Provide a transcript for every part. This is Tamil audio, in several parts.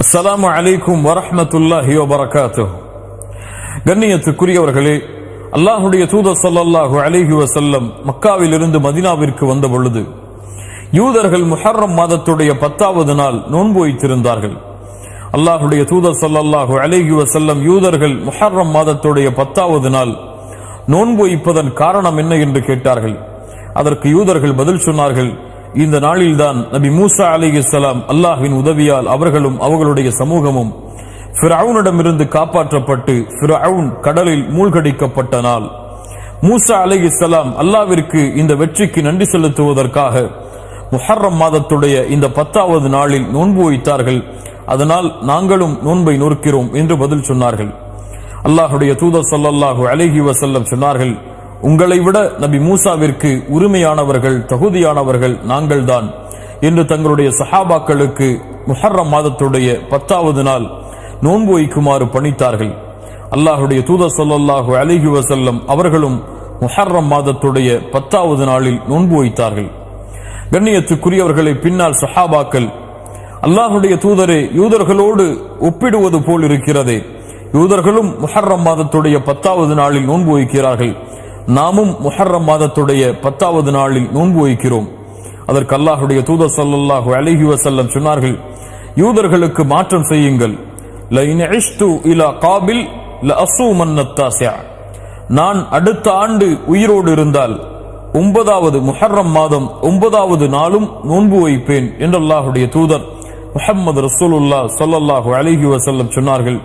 அஸ்ஸலாமு அலைக்கும் வரஹ்மத்துல்லாஹி வபரகாத்துஹு. கண்ணியத்துக்குரியவர்களே, அல்லாஹுடைய தூதர் ஸல்லல்லாஹு அலைஹி வஸல்லம் மக்காவில் இருந்து மதீனாவிற்கு வந்த பொழுது யூதர்கள் முஹர்ரம் மாதத்துடைய 10வது நாள் நோன்பு வைத்திருந்தார்கள். அல்லாஹுடைய தூதர் ஸல்லல்லாஹு அலைஹி வஸல்லம் யூதர்கள் முஹர்ரம் மாதத்துடைய 10வது நாள் நோன்பு வைப்பதன் காரணம் என்ன என்று கேட்டார்கள். அதற்கு யூதர்கள் பதில் சொன்னார்கள், இந்த நாளில்தான் நபி மூசா அலைஹிஸ்ஸலாம் அல்லாஹ்வின் உதவியால் அவர்களும் அவர்களுடைய சமூகமும் ஃபிரௌனிடமிருந்து காப்பாற்றப்பட்டு ஃபிரௌன் கடலில் மூழ்கடிக்கப்பட்ட நாள். மூசா அலைஹிஸ்ஸலாம் அல்லாஹ்விற்கு இந்த வெற்றிக்கு நன்றி செலுத்துவதற்காக முஹர்ரம் மாதத்துடைய இந்த 10வது நாளில் நோன்பு வைத்தார்கள். அதனால் நாங்களும் நோன்பை நோக்கிறோம் என்று பதில் சொன்னார்கள். அல்லாஹுடைய தூதர் ஸல்லல்லாஹு அலைஹி வஸல்லம் சொன்னார்கள், உங்களை விட நபி மூசாவிற்கு உரிமையானவர்கள் தகுதியானவர்கள் நாங்கள்தான் என்று தங்களுடைய சஹாபாக்களுக்கு முஹர்ரம் மாதத்துடைய 10வது நாள் நோன்பு வைக்குமாறு பணித்தார்கள். அல்லாஹுடைய தூதர் ஸல்லல்லாஹு அலைஹி வஸல்லம் அவர்களும் முஹர்ரம் மாதத்துடைய 10வது நாளில் நோன்பு வைத்தார்கள். கண்ணியத்துக்குரியவர்களை, பின்னால் சஹாபாக்கள், அல்லாஹுடைய தூதரே, யூதர்களோடு ஒப்பிடுவது போல் இருக்கிறதே, யூதர்களும் முஹர்ரம் மாதத்துடைய 10வது நாளில் நோன்பு வைக்கிறார்கள், நாமும் முஹர்ரம் மாதத்துடைய 10வது நாளில் நோன்பு வைக்கிறோம். அதற்கு அல்லாஹுடைய தூதர் ஸல்லல்லாஹு அலைஹி வஸல்லம் சொன்னார்கள், யூதர்களுக்கு மாற்றம் செய்யுங்கள். லஇன் இஷ்து இலா காபில் லஅஸூமன்ன தாஸிஅ, நான் அடுத்த ஆண்டு உயிரோடு இருந்தால் 9வது முஹர்ரம் மாதம் 9வது நாளும் நோன்பு வைப்பேன் என்று அல்லாஹுடைய தூதர் முஹம்மது ரசூலுல்லாஹ் ஸல்லல்லாஹு அலைஹி வஸல்லம் சொன்னார்கள்.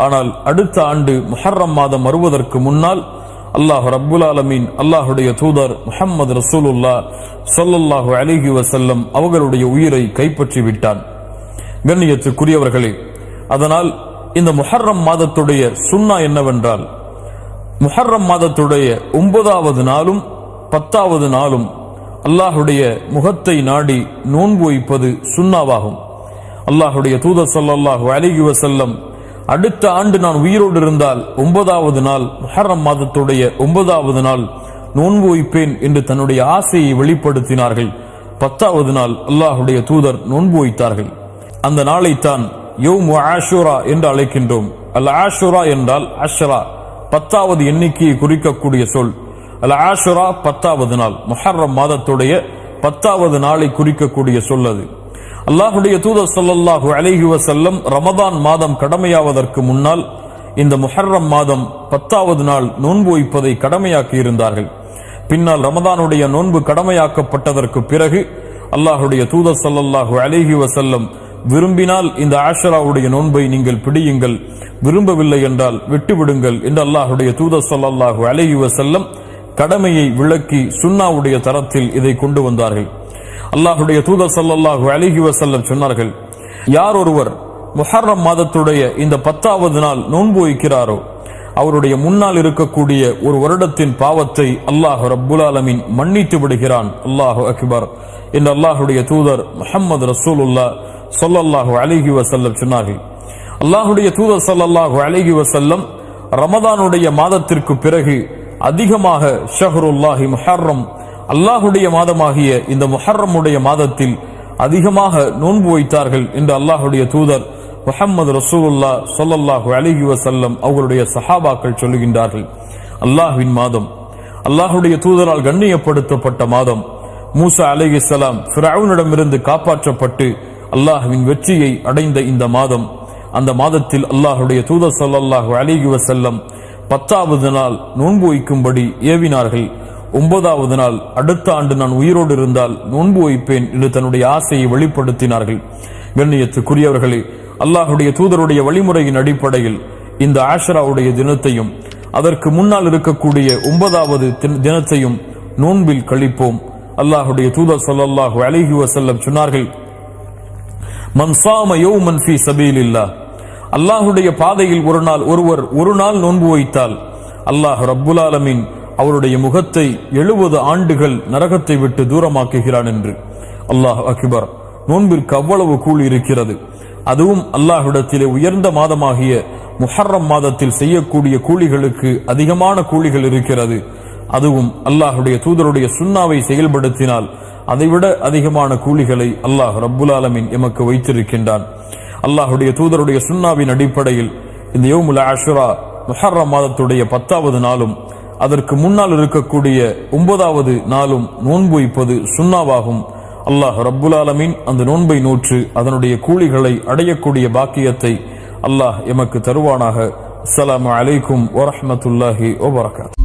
ஆனால் அடுத்த ஆண்டு முஹர்ரம் மாதம் வருவதற்கு முன்னால் அல்லாஹ் ரப்புல் ஆலமீன் அல்லாஹுடைய தூதர் முஹம்மது ரசூலுல்லாஹ் ஸல்லல்லாஹு அலைஹி வஸல்லம் அவர்களுடைய உயிரை கைப்பற்றி விட்டான். கண்ணியத்துக்குரியவர்களே, அதனால் இந்த முஹர்ரம் மாதத்துடைய சுன்னா என்னவென்றால், முஹர்ரம் மாதத்துடைய 9வது நாளும் 10வது நாளும் அல்லாஹுடைய முகத்தை நாடி நோன்பு வைப்பது சுன்னாவாகும். அல்லாஹுடைய தூதர் ஸல்லல்லாஹு அலைஹி வஸல்லம் அடுத்த ஆண்டு நான் உயிரோடு இருந்தால் 9வது நாள் முஹர்ரம் மாதத்துடைய 9வது நாள் நோன்பு வைப்பேன் என்று தன்னுடைய ஆசையை வெளிப்படுத்தினார்கள். 10வது நாள் அல்லாஹுடைய தூதர் நோன்பு வைத்தார்கள். அந்த நாளைத்தான் யௌம் ஆஷுரா என்று அழைக்கின்றோம். அல் ஆஷுரா என்றால் அஷ்ரா, 10வது எண்ணிக்கையை குறிக்கக்கூடிய சொல். அல் ஆஷுரா 10வது நாள், முஹர்ரம் மாதத்துடைய 10வது நாளை குறிக்கக்கூடிய சொல் அது. அல்லாஹுடைய தூதர் ஸல்லல்லாஹு அலைஹி வஸல்லம் ரமதான் மாதம் கடமையாவதற்கு முன்னால் இந்த முஹர்ரம் மாதம் 10வது நாள் நோன்பு வைப்பதை கடமையாக்கி இருந்தார்கள். பின்னால் ரமதானுடைய நோன்பு கடமையாக்கப்பட்டதற்கு பிறகு அல்லாஹுடைய தூதர் ஸல்லல்லாஹு அலைஹி வஸல்லம் விரும்பினால் இந்த ஆஷராவுடைய நோன்பை நீங்கள் பிடியுங்கள், விரும்பவில்லை என்றால் விட்டுவிடுங்கள் என்று அல்லாஹுடைய தூதர் ஸல்லல்லாஹு அலைஹி வஸல்லம் கடமையை விளக்கி சுன்னாவுடைய தரத்தில் இதை கொண்டு வந்தார்கள். அல்லாஹுடைய தூதர் ஸல்லல்லாஹு அலைஹி வஸல்லம் சொன்னார்கள், யார் ஒருவர் முஹர்ரம் மாதத்துடைய இந்த 10வது நாள் நோன்பு வைக்கிறாரோ அவருடைய முன்னால் இருக்கக்கூடிய ஒரு வருடத்தின் பாவத்தை அல்லாஹ் ரப்புல் ஆலமீன் மன்னித்து விடுகிறான். அல்லாஹு அக்பர் என்று அல்லாஹுடைய தூதர் முஹம்மது ரசூலுல்லாஹ் ஸல்லல்லாஹு அலைஹி வஸல்லம் சொன்னார்கள். அல்லாஹுடைய தூதர் ஸல்லல்லாஹு அலைஹி வஸல்லம் ரமதானுடைய மாதத்திற்கு பிறகு அதிகமாக ஷஹ்ருல்லாஹி முஹர்ரம், அல்லாஹுடைய மாதமாகிய இந்த முஹர்ரமுடைய மாதத்தில் அதிகமாக நோன்பு வைத்தார்கள் என்று அல்லாஹுடைய தூதர் முஹம்மது ரசூலுல்லாஹ் ஸல்லல்லாஹு அலைஹி வஸல்லம் அவர்களுடைய சஹாபாக்கள் சொல்லுகின்றார்கள். அல்லாஹ்வின் மாதம், அல்லாஹுடைய தூதரால் கண்ணியப்படுத்தப்பட்ட மாதம், மூசா அலைஹிஸ்ஸலாம் ஃபிரௌனிடமிருந்து காப்பாற்றப்பட்டு அல்லாஹ்வின் வெற்றியை அடைந்த இந்த மாதம், அந்த மாதத்தில் அல்லாஹுடைய தூதர் ஸல்லல்லாஹு அலைஹி வஸல்லம் 10வது நாள் நோன்பு வைக்கும்படி ஏவினார்கள். 9வது நாள் அடுத்த ஆண்டு நான் உயிரோடு இருந்தால் நோன்பு வைப்பேன் என்று தன்னுடைய ஆசையை வெளிப்படுத்தினார்கள். கண்ணியத்துக்குரியவர்களே, அல்லாஹுடைய தூதருடைய வழிமுறையின் அடிப்படையில் இந்த ஆஷராவுடைய தினத்தையும் அதற்கு முன்னால் இருக்கக்கூடிய 9வது தினத்தையும் நோன்பில் கழிப்போம். அல்லாஹுடைய தூதர் ஸல்லல்லாஹு அலைஹி வஸல்லம் சொன்னார்கள், மன் ஸாம யௌமன் ஃபீ ஸபீலில்லாஹ், அல்லாஹுடைய பாதையில் ஒரு நாள் நோன்பு வைத்தால் அல்லாஹ் ரப்புல் ஆலமீன் அவருடைய முகத்தை 70 ஆண்டுகள் நரகத்தை விட்டு தூரமாக்குகிறான் என்று. அல்லாஹ் அக்பர். நோன்பிற்கு அவ்வளவு கூலி இருக்கிறது. அதுவும் அல்லாஹ்விடத்திலே உயர்ந்த மாதமாகிய முஹர்ரம் மாதத்தில் செய்யக்கூடிய கூலிகளுக்கு அதிகமான கூலிகள் இருக்கிறது. அதுவும் அல்லாஹுடைய தூதருடைய சுன்னாவை செயல்படுத்தினால் அதைவிட அதிகமான கூலிகளை அல்லாஹ் ரப்புல் ஆலமீன் எமக்கு வைத்திருக்கின்றான். அல்லாஹுடைய தூதருடைய சுன்னாவின் அடிப்படையில் இந்த யௌமுல் ஆஷுரா முஹர்ரம் மாதத்துடைய 10வது நாளும் அதற்கு முன்னால் இருக்கக்கூடிய 9வது நாளும் நோன்பு வைப்பது சுன்னாவாகும். அல்லாஹ் ரப்புல் ஆலமீன் அந்த நோன்பை நோற்று அதனுடைய கூலிகளை அடையக்கூடிய பாக்கியத்தை அல்லாஹ் எமக்கு தருவானாக. அஸ்ஸலாமு அலைக்கும் வரஹ்மத்துல்லாஹி வபரகாத்துஹு.